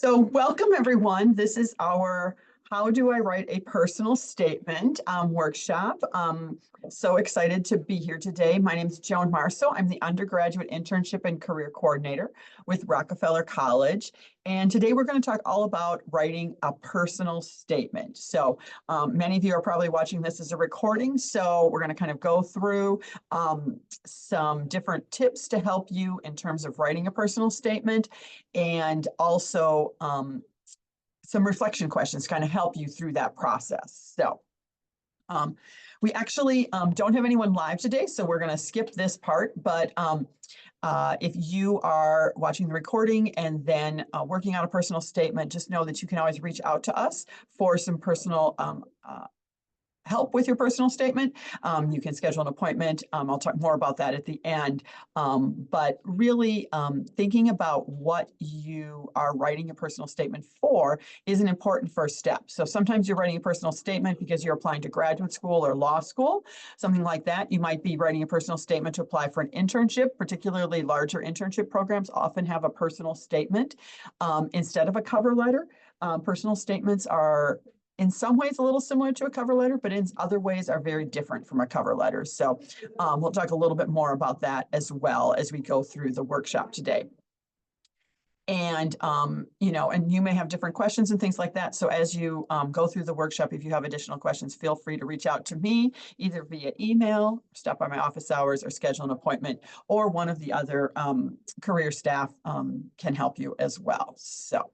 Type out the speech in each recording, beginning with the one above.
So welcome, everyone. This is our How Do I Write a Personal Statement workshop. So excited to be here today. My name is Joan Marceau. I'm the undergraduate internship and career coordinator with Rockefeller College. And today we're going to talk all about writing a personal statement. So many of you are probably watching this as a recording. So we're going to kind of go through some different tips to help you in terms of writing a personal statement, and also some reflection questions kind of help you through that process. So we actually don't have anyone live today, so we're going to skip this part. But if you are watching the recording and then working on a personal statement, just know that you can always reach out to us for some personal help with your personal statement. You can schedule an appointment. I'll talk more about that at the end. But really thinking about what you are writing a personal statement for is an important first step. So sometimes you're writing a personal statement because you're applying to graduate school or law school, something like that. You might be writing a personal statement to apply for an internship. Particularly larger internship programs often have a personal statement instead of a cover letter. Personal statements are in some ways a little similar to a cover letter, but in other ways are very different from a cover letter. So we'll talk a little bit more about that as well as we go through the workshop today. And, and you may have different questions and things like that. So as you go through the workshop, if you have additional questions, feel free to reach out to me, either via email, stop by my office hours, or schedule an appointment, or one of the other career staff can help you as well. So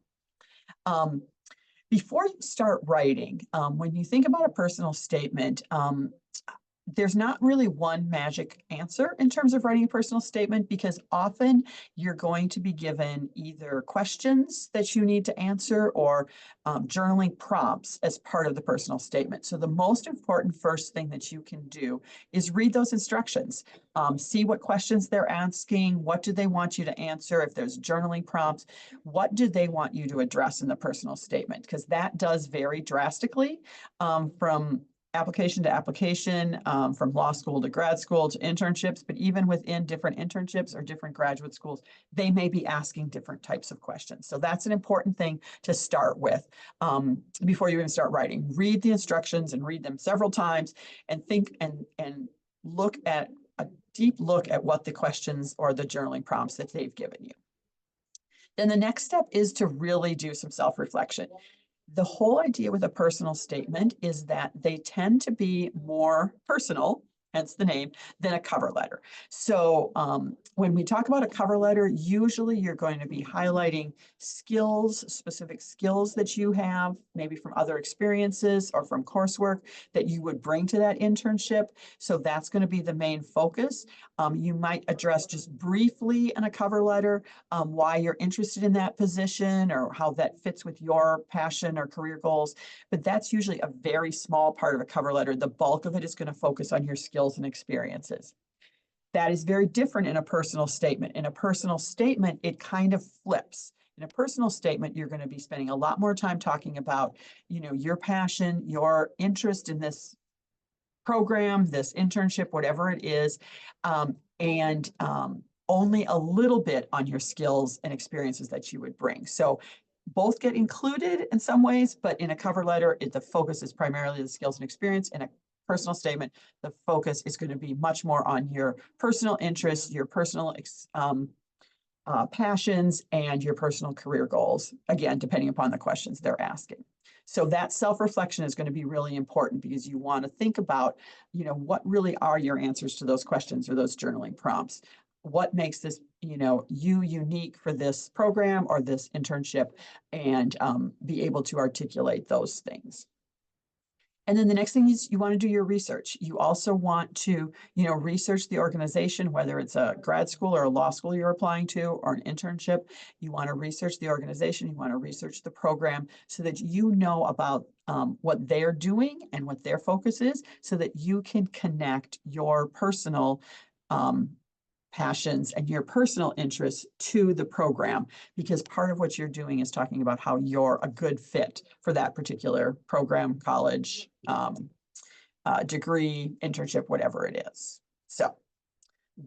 before you start writing, when you think about a personal statement, there's not really one magic answer in terms of writing a personal statement, because often you're going to be given either questions that you need to answer or journaling prompts as part of the personal statement. So the most important first thing that you can do is read those instructions. See what questions they're asking. What do they want you to answer? If there's journaling prompts, what do they want you to address in the personal statement? Because that does vary drastically from application to application, from law school to grad school to internships, but even within different internships or different graduate schools, they may be asking different types of questions. So that's an important thing to start with before you even start writing. Read the instructions and read them several times and think and look at a deep look at what the questions or the journaling prompts that they've given you. Then the next step is to really do some self-reflection. The whole idea with a personal statement is that they tend to be more personal, hence the name, than a cover letter. So when we talk about a cover letter, usually you're going to be highlighting skills, specific skills that you have, maybe from other experiences or from coursework that you would bring to that internship. So that's going to be the main focus. You might address just briefly in a cover letter why you're interested in that position or how that fits with your passion or career goals. But that's usually a very small part of a cover letter. The bulk of it is going to focus on your skills and experiences. That is very different in a personal statement. In a personal statement, it kind of flips. In a personal statement, you're going to be spending a lot more time talking about, your passion, your interest in this program, this internship, whatever it is, and only a little bit on your skills and experiences that you would bring. So both get included in some ways, but in a cover letter, the focus is primarily the skills and experience. In a personal statement, the focus is going to be much more on your personal interests, your personal passions, and your personal career goals, again, depending upon the questions they're asking. So that self-reflection is going to be really important, because you want to think about, what really are your answers to those questions or those journaling prompts? What makes this, you unique for this program or this internship, and be able to articulate those things. And then the next thing is you want to do your research. You also want to, research the organization, whether it's a grad school or a law school you're applying to, or an internship. You want to research the organization. You want to research the program so that you know about what they're doing and what their focus is, so that you can connect your personal passions and your personal interests to the program, because part of what you're doing is talking about how you're a good fit for that particular program, college, degree, internship, whatever it is. So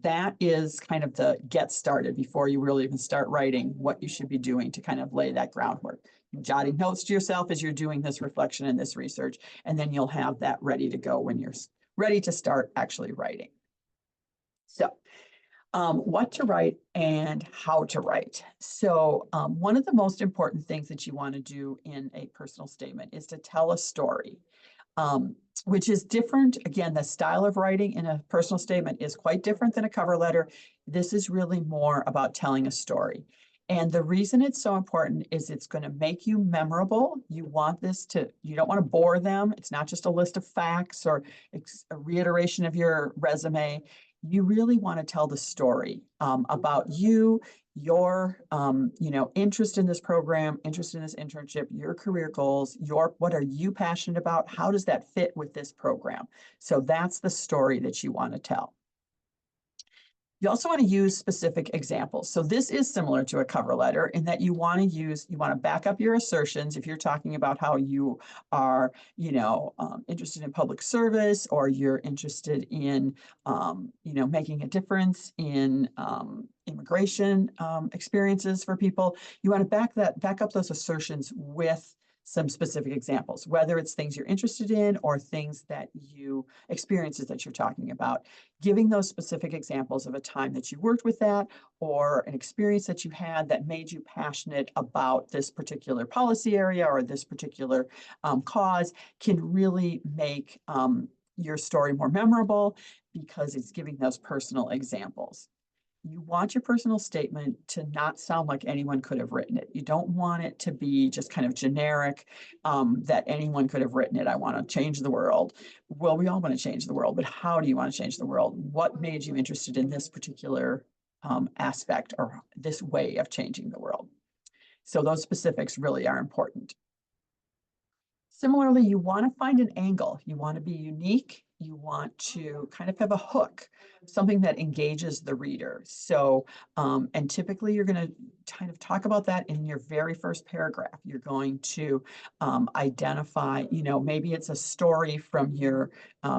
That is kind of the get started before you really even start writing what you should be doing to kind of lay that groundwork. Jotting notes to yourself as you're doing this reflection and this research, and then you'll have that ready to go when you're ready to start actually writing. So what to write and how to write. So one of the most important things that you want to do in a personal statement is to tell a story, which is different. Again, the style of writing in a personal statement is quite different than a cover letter. This is really more about telling a story. And the reason it's so important is it's going to make you memorable. You want this to, you don't want to bore them. It's not just a list of facts or a reiteration of your resume. You really want to tell the story about you, your interest in this program, interest in this internship, your career goals, what are you passionate about? How does that fit with this program? So that's the story that you want to tell. You also want to use specific examples. So this is similar to a cover letter in that you want to back up your assertions. If you're talking about how you are, interested in public service, or you're interested in, making a difference in immigration experiences for people, you want to back up those assertions with some specific examples, whether it's things you're interested in or experiences that you're talking about. Giving those specific examples of a time that you worked with that, or an experience that you had that made you passionate about this particular policy area or this particular cause, can really make your story more memorable because it's giving those personal examples. You want your personal statement to not sound like anyone could have written it. You don't want it to be just kind of generic, that anyone could have written it. I want to change the world. Well, we all want to change the world, but how do you want to change the world? What made you interested in this particular aspect or this way of changing the world? So those specifics really are important. Similarly, you want to find an angle. You want to be unique. You want to kind of have a hook, something that engages the reader. So, and typically you're going to kind of talk about that in your very first paragraph. You're going to identify, maybe it's a story from your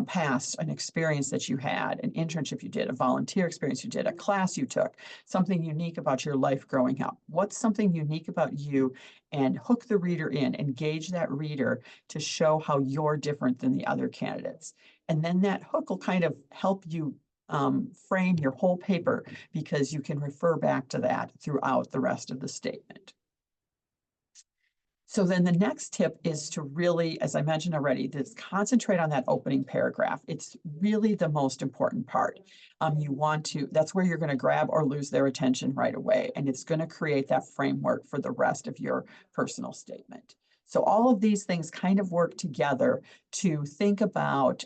past, an experience that you had, an internship you did, a volunteer experience you did, a class you took, something unique about your life growing up. What's something unique about you? And hook the reader in, engage that reader to show how you're different than the other candidates. And then that hook will kind of help you frame your whole paper, because you can refer back to that throughout the rest of the statement. So then the next tip is to really, as I mentioned already, concentrate on that opening paragraph. It's really the most important part. That's where you're going to grab or lose their attention right away. And it's going to create that framework for the rest of your personal statement. So all of these things kind of work together to think about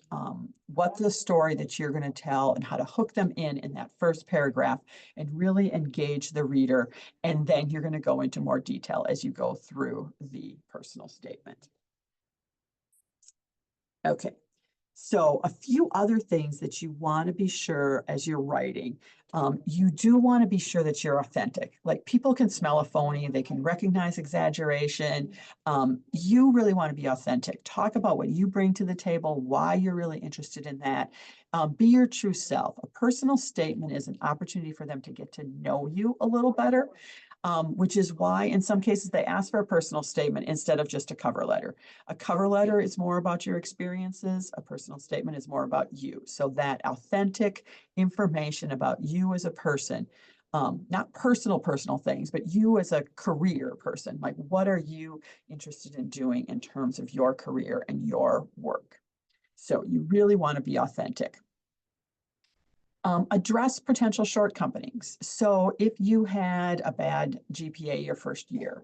what the story that you're going to tell and how to hook them in that first paragraph and really engage the reader. And then you're going to go into more detail as you go through the personal statement. Okay. So a few other things that you want to be sure as you're writing, you do want to be sure that you're authentic. Like, people can smell a phony, they can recognize exaggeration. You really want to be authentic. Talk about what you bring to the table, why you're really interested in that. Be your true self. A personal statement is an opportunity for them to get to know you a little better. Which is why in some cases they ask for a personal statement instead of just a cover letter. A cover letter is more about your experiences. A personal statement is more about you. So that authentic information about you as a person, not personal things, but you as a career person. Like, what are you interested in doing in terms of your career and your work? So you really want to be authentic. Address potential shortcomings. So if you had a bad GPA your first year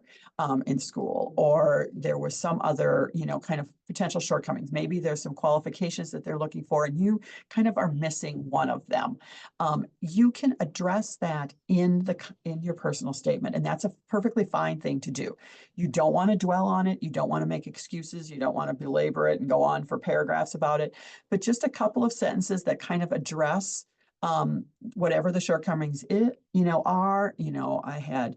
in school, or there was some other, kind of potential shortcomings, maybe there's some qualifications that they're looking for and you kind of are missing one of them, you can address that in your personal statement, and that's a perfectly fine thing to do. You don't want to dwell on it. You don't want to make excuses. You don't want to belabor it and go on for paragraphs about it, but just a couple of sentences that kind of address whatever the shortcomings are. I had,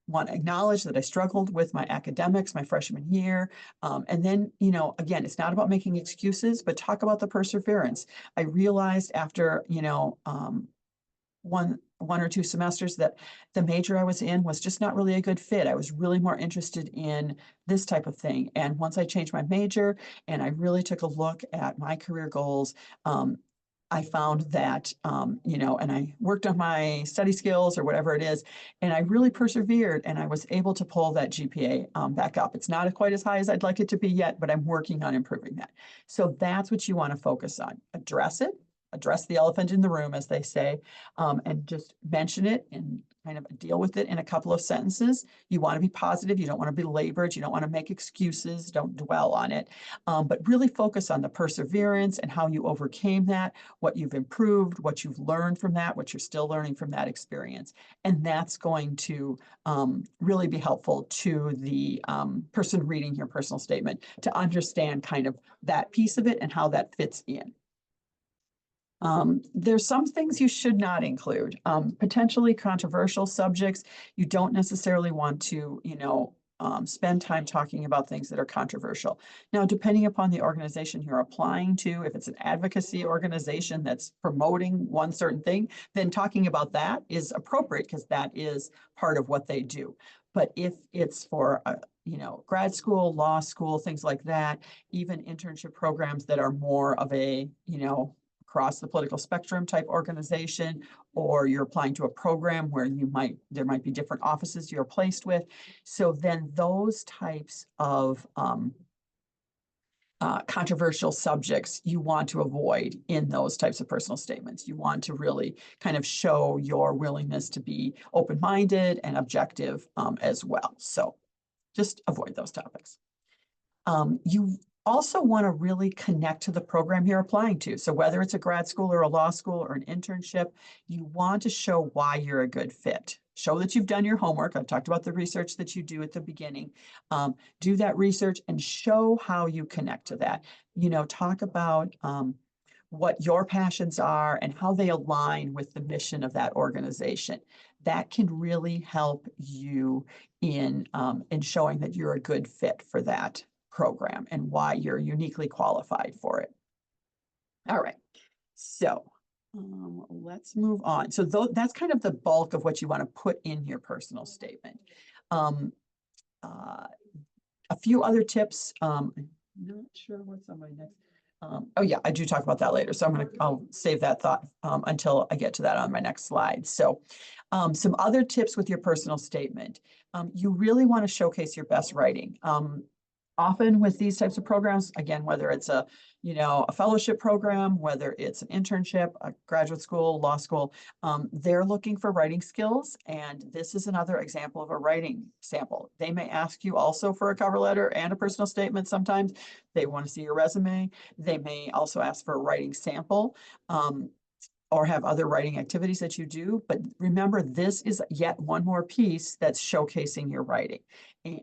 want to acknowledge that I struggled with my academics my freshman year. And then, again, it's not about making excuses, but talk about the perseverance. I realized after, one or two semesters that the major I was in was just not really a good fit. I was really more interested in this type of thing. And once I changed my major and I really took a look at my career goals, I found that, and I worked on my study skills or whatever it is, and I really persevered and I was able to pull that GPA back up. It's not quite as high as I'd like it to be yet, but I'm working on improving that. So that's what you want to focus on. Address the elephant in the room, as they say, and just mention it and kind of deal with it in a couple of sentences. You want to be positive. You don't want to be labored. You don't want to make excuses. Don't dwell on it, but really focus on the perseverance and how you overcame that, what you've improved, what you've learned from that, what you're still learning from that experience. And that's going to really be helpful to the person reading your personal statement to understand kind of that piece of it and how that fits in. There's some things you should not include. Potentially controversial subjects. You don't necessarily want to, spend time talking about things that are controversial. Now, depending upon the organization you're applying to, if it's an advocacy organization that's promoting one certain thing, then talking about that is appropriate because that is part of what they do. But if it's for grad school, law school, things like that, even internship programs that are more of a, across the political spectrum type organization, or you're applying to a program where there might be different offices you're placed with. So then those types of controversial subjects you want to avoid in those types of personal statements. You want to really kind of show your willingness to be open-minded and objective as well. So just avoid those topics. You also want to really connect to the program you're applying to. So whether it's a grad school or a law school or an internship, you want to show why you're a good fit. Show that you've done your homework. I've talked about the research that you do at the beginning. Do that research and show how you connect to that. Talk about what your passions are and how they align with the mission of that organization. That can really help you in showing that you're a good fit for that program and why you're uniquely qualified for it. All right, so let's move on. So that's kind of the bulk of what you want to put in your personal statement. A few other tips. I'm not sure what's on my next. Oh yeah, I do talk about that later. So I'll save that thought until I get to that on my next slide. So some other tips with your personal statement. You really want to showcase your best writing. Often with these types of programs, again, whether it's a fellowship program, whether it's an internship, a graduate school, law school, they're looking for writing skills. And this is another example of a writing sample. They may ask you also for a cover letter and a personal statement sometimes. They want to see your resume. They may also ask for a writing sample. Or have other writing activities that you do. But remember, this is yet one more piece that's showcasing your writing. And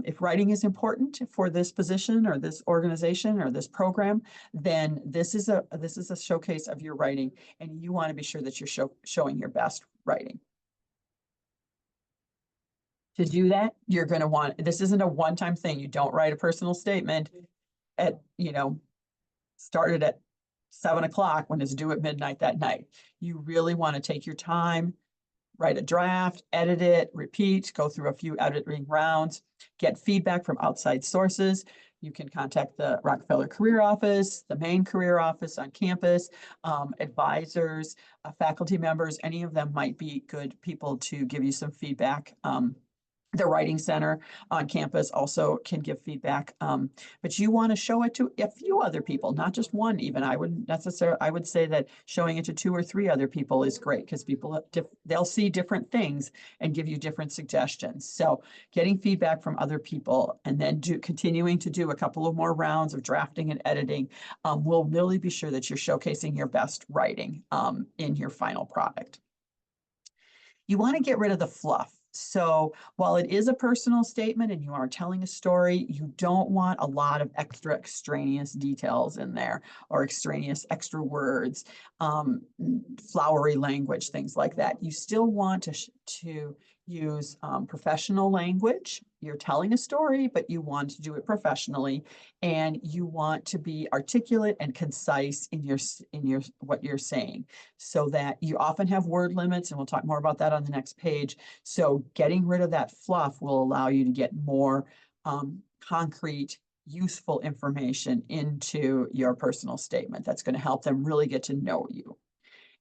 if writing is important for this position or this organization or this program, then this is a showcase of your writing, and you want to be sure that you're showing your best writing. To do that, you're going to want, this isn't a one-time thing. You don't write a personal statement at, started at 7 o'clock when it's due at midnight that night. You really want to take your time, write a draft, edit it, repeat, go through a few editing rounds, get feedback from outside sources. You can contact the Rockefeller Career Office, the main career office on campus, advisors, faculty members. Any of them might be good people to give you some feedback. The Writing Center on campus also can give feedback, but you want to show it to a few other people, not just one even. I would say that showing it to 2 or 3 other people is great because people, they'll see different things and give you different suggestions. So getting feedback from other people and then continuing to do a couple of more rounds of drafting and editing will really be sure that you're showcasing your best writing in your final product. You want to get rid of the fluff. So while it is a personal statement and you are telling a story, you don't want a lot of extraneous details in there or extra words, flowery language, things like that. You still want to use professional language. You're telling a story, but you want to do it professionally, and you want to be articulate and concise in your what you're saying, so that you often have word limits, and we'll talk more about that on the next page. So getting rid of that fluff will allow you to get more concrete, useful information into your personal statement. That's going to help them really get to know you.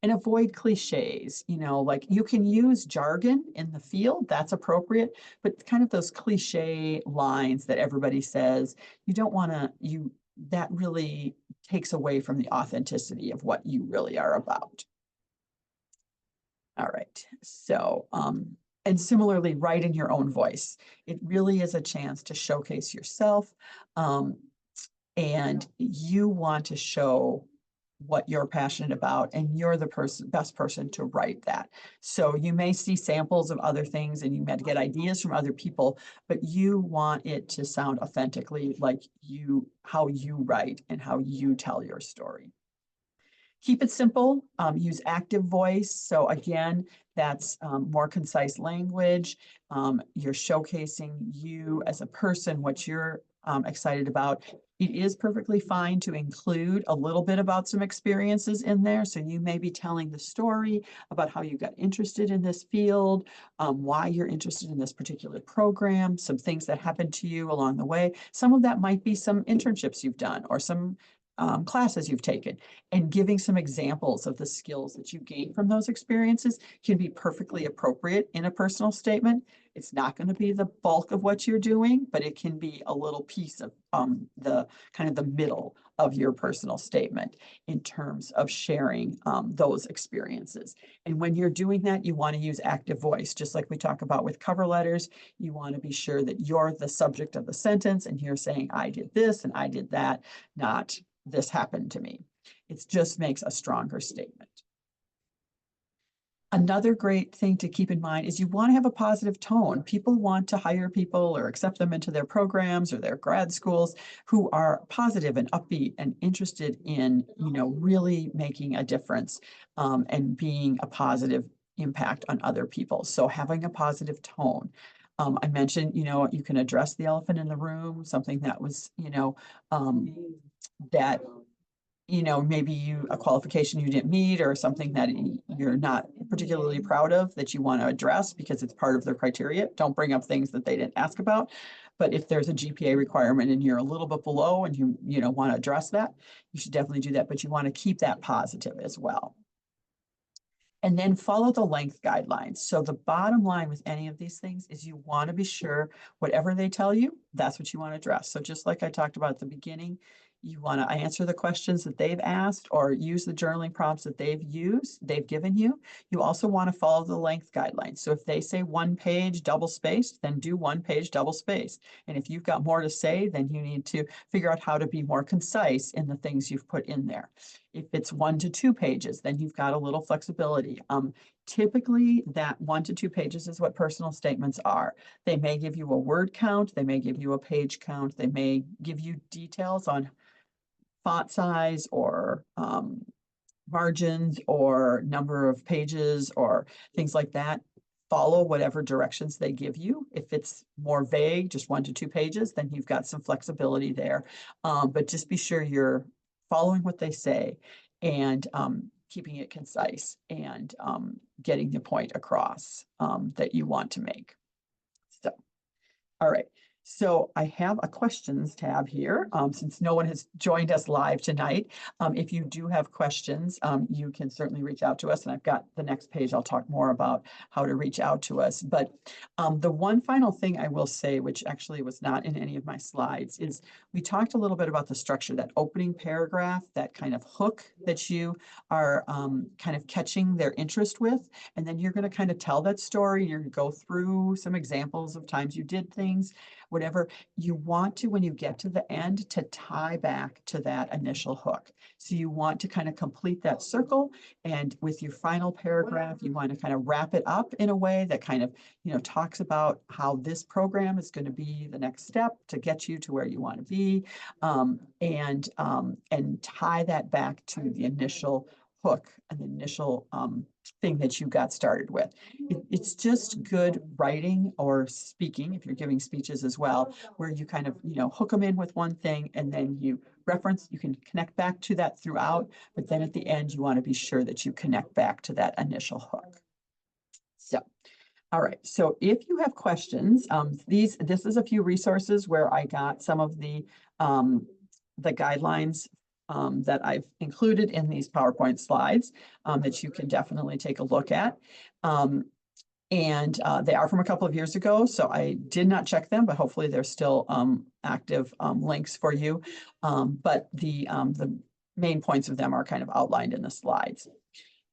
And avoid cliches, like you can use jargon in the field, that's appropriate, but kind of those cliche lines that everybody says, you don't want to, that really takes away from the authenticity of what you really are about. All right, so, and similarly, write in your own voice. It really is a chance to showcase yourself, and you want to show what you're passionate about, and you're the best person to write that. So you may see samples of other things and you might get ideas from other people, but you want it to sound authentically like how you write and how you tell your story. Keep it simple, use active voice. So again, that's more concise language. You're showcasing you as a person, what you're excited about. It is perfectly fine to include a little bit about some experiences in there. So you may be telling the story about how you got interested in this field, why you're interested in this particular program, some things that happened to you along the way. Some of that might be some internships you've done or some classes you've taken, and giving some examples of the skills that you gain from those experiences can be perfectly appropriate in a personal statement. It's not going to be the bulk of what you're doing, but it can be a little piece of the kind of the middle of your personal statement in terms of sharing those experiences. And when you're doing that, you want to use active voice, just like we talk about with cover letters. You want to be sure that you're the subject of the sentence and you're saying, I did this and I did that, not this happened to me. It just makes a stronger statement. Another great thing to keep in mind is you want to have a positive tone. People want to hire people or accept them into their programs or their grad schools who are positive and upbeat and interested in, really making a difference and being a positive impact on other people. So having a positive tone. I mentioned, you can address the elephant in the room, something that was, that maybe a qualification you didn't meet or something that you're not particularly proud of that you want to address because it's part of their criteria. Don't bring up things that they didn't ask about. But if there's a GPA requirement and you're a little bit below and you want to address that, you should definitely do that. But you want to keep that positive as well. And then follow the length guidelines. So the bottom line with any of these things is you want to be sure whatever they tell you, that's what you want to address. So just like I talked about at the beginning, you want to answer the questions that they've asked or use the journaling prompts that they've given you. You also want to follow the length guidelines. So if they say 1 page double spaced, then do 1 page double spaced. And if you've got more to say, then you need to figure out how to be more concise in the things you've put in there. If it's 1 to 2 pages, then you've got a little flexibility. Typically, that 1 to 2 pages is what personal statements are. They may give you a word count, they may give you a page count, they may give you details on font size or margins or number of pages or things like that. Follow whatever directions they give you. If it's more vague, just 1 to 2 pages, then you've got some flexibility there. But just be sure you're following what they say and keeping it concise and getting the point across that you want to make. So, all right. So I have a questions tab here, since no one has joined us live tonight. If you do have questions, you can certainly reach out to us. And I've got the next page, I'll talk more about how to reach out to us. But the one final thing I will say, which actually was not in any of my slides, is we talked a little bit about the structure, that opening paragraph, that kind of hook that you are kind of catching their interest with. And then you're going to kind of tell that story. You're going to go through some examples of times you did things, whatever. You want to, when you get to the end, to tie back to that initial hook. So you want to kind of complete that circle. And with your final paragraph, you want to kind of wrap it up in a way that kind of, talks about how this program is going to be the next step to get you to where you want to be, and tie that back to the initial hook, an initial thing that you got started with. It's just good writing or speaking, if you're giving speeches as well, where you kind of, hook them in with one thing and then you reference, you can connect back to that throughout, but then at the end, you want to be sure that you connect back to that initial hook. So, all right, so if you have questions, this is a few resources where I got some of the guidelines that I've included in these PowerPoint slides that you can definitely take a look at. And they are from a couple of years ago, so I did not check them, but hopefully they're still active links for you. But the main points of them are kind of outlined in the slides.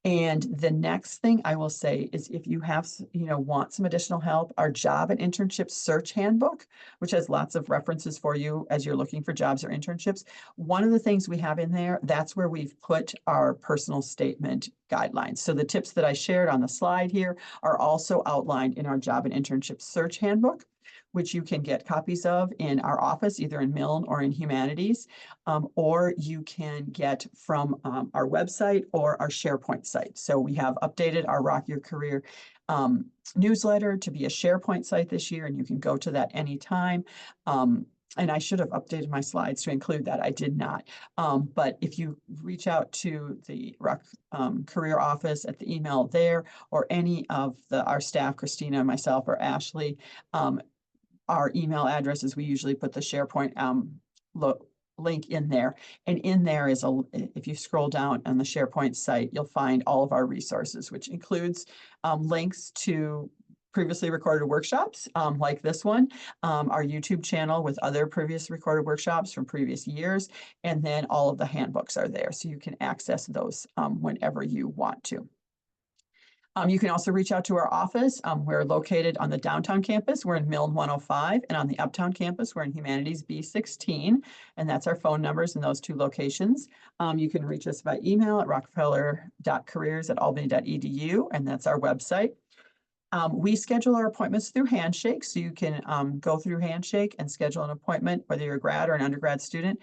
And the next thing I will say is if you have, want some additional help, our job and internship search handbook, which has lots of references for you as you're looking for jobs or internships. One of the things we have in there, that's where we've put our personal statement guidelines. So the tips that I shared on the slide here are also outlined in our job and internship search handbook, which you can get copies of in our office, either in Milne or in Humanities, or you can get from our website or our SharePoint site. So we have updated our Rock Your Career newsletter to be a SharePoint site this year, and you can go to that anytime. And I should have updated my slides to include that. I did not. But if you reach out to the Rock Career office at the email there, or any of our staff, Christina, myself, or Ashley, our email addresses, we usually put the SharePoint link in there. And in there is if you scroll down on the SharePoint site, you'll find all of our resources, which includes links to previously recorded workshops like this one, our YouTube channel with other previous recorded workshops from previous years, and then all of the handbooks are there. So you can access those whenever you want to. You can also reach out to our office. We're located on the downtown campus. We're in Milne 105, and on the uptown campus, we're in Humanities B16, and that's our phone numbers in those two locations. You can reach us by email at rockefeller.careers@albany.edu, and that's our website. We schedule our appointments through Handshake, so you can go through Handshake and schedule an appointment, whether you're a grad or an undergrad student,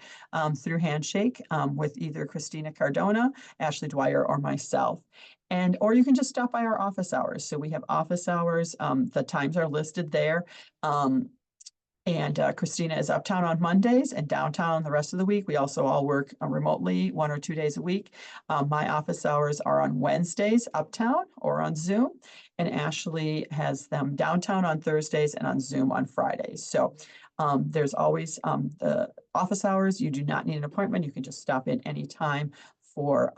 through Handshake with either Christina Cardona, Ashley Dwyer, or myself. Or you can just stop by our office hours. So we have office hours. The times are listed there. Christina is uptown on Mondays and downtown the rest of the week. We also all work remotely 1 or 2 days a week. My office hours are on Wednesdays uptown or on Zoom, and Ashley has them downtown on Thursdays and on Zoom on Fridays. So there's always the office hours. You do not need an appointment. You can just stop in anytime for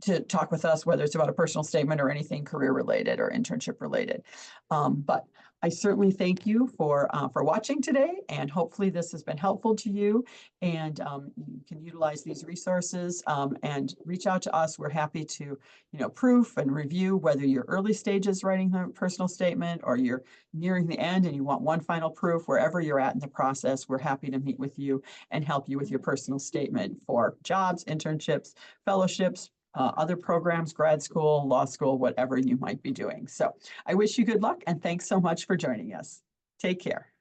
to talk with us, whether it's about a personal statement or anything career related or internship related. But I certainly thank you for watching today, and hopefully this has been helpful to you, and you can utilize these resources and reach out to us. We're happy to, proof and review whether you're early stages writing a personal statement or you're nearing the end and you want one final proof. Wherever you're at in the process, we're happy to meet with you and help you with your personal statement for jobs, internships, fellowships, other programs, grad school, law school, whatever you might be doing. So I wish you good luck, and thanks so much for joining us. Take care.